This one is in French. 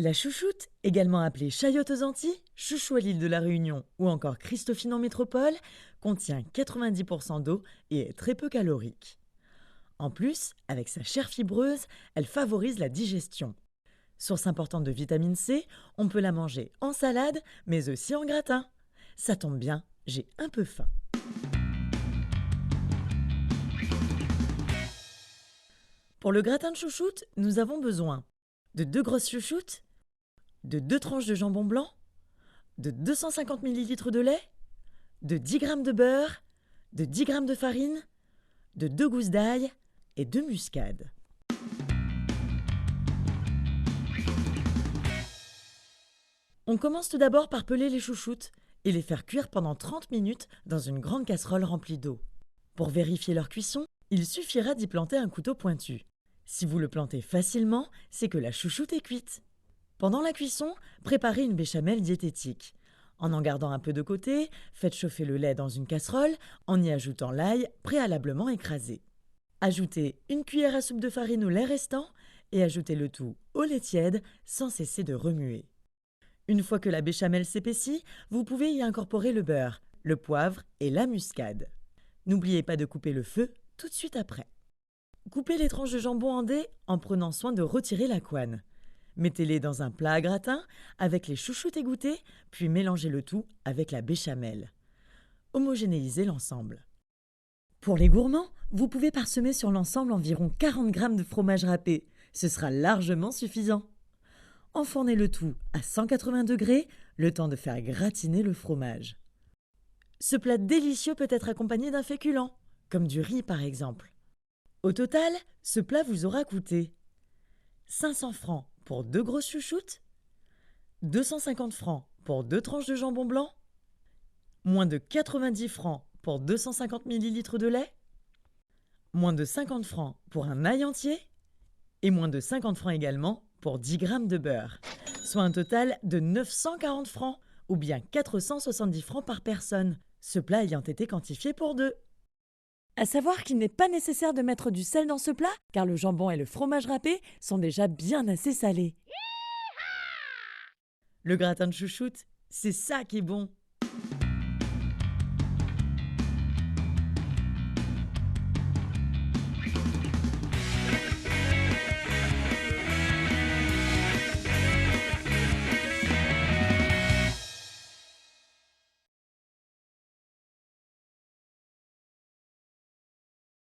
La chouchoute, également appelée chayotte aux Antilles, chouchou à l'île de la Réunion ou encore Christophine en métropole, contient 90% d'eau et est très peu calorique. En plus, avec sa chair fibreuse, elle favorise la digestion. Source importante de vitamine C, on peut la manger en salade, mais aussi en gratin. Ça tombe bien, j'ai un peu faim. Pour le gratin de chouchoute, nous avons besoin de 2 grosses chouchoutes, de 2 tranches de jambon blanc, de 250 ml de lait, de 10 g de beurre, de 10 g de farine, de 2 gousses d'ail et de muscade. On commence tout d'abord par peler les chouchoutes et les faire cuire pendant 30 minutes dans une grande casserole remplie d'eau. Pour vérifier leur cuisson, il suffira d'y planter un couteau pointu. Si vous le plantez facilement, c'est que la chouchoute est cuite. Pendant la cuisson, préparez une béchamel diététique. En gardant un peu de côté, faites chauffer le lait dans une casserole en y ajoutant l'ail préalablement écrasé. Ajoutez une cuillère à soupe de farine au lait restant et ajoutez le tout au lait tiède sans cesser de remuer. Une fois que la béchamel s'épaissit, vous pouvez y incorporer le beurre, le poivre et la muscade. N'oubliez pas de couper le feu tout de suite après. Coupez les tranches de jambon en dés en prenant soin de retirer la couenne. Mettez-les dans un plat à gratin avec les chouchoutes égouttées, puis mélangez le tout avec la béchamel. Homogénéisez l'ensemble. Pour les gourmands, vous pouvez parsemer sur l'ensemble environ 40 g de fromage râpé. Ce sera largement suffisant. Enfournez le tout à 180 degrés, le temps de faire gratiner le fromage. Ce plat délicieux peut être accompagné d'un féculent, comme du riz par exemple. Au total, ce plat vous aura coûté 500 francs pour 2 grosses chouchoutes, 250 francs pour 2 tranches de jambon blanc, moins de 90 francs pour 250 ml de lait, moins de 50 francs pour un ail entier et moins de 50 francs également pour 10 g de beurre, soit un total de 940 francs ou bien 470 francs par personne, ce plat ayant été quantifié pour 2. À savoir qu'il n'est pas nécessaire de mettre du sel dans ce plat, car le jambon et le fromage râpé sont déjà bien assez salés. Le gratin de chouchoute, c'est ça qui est bon.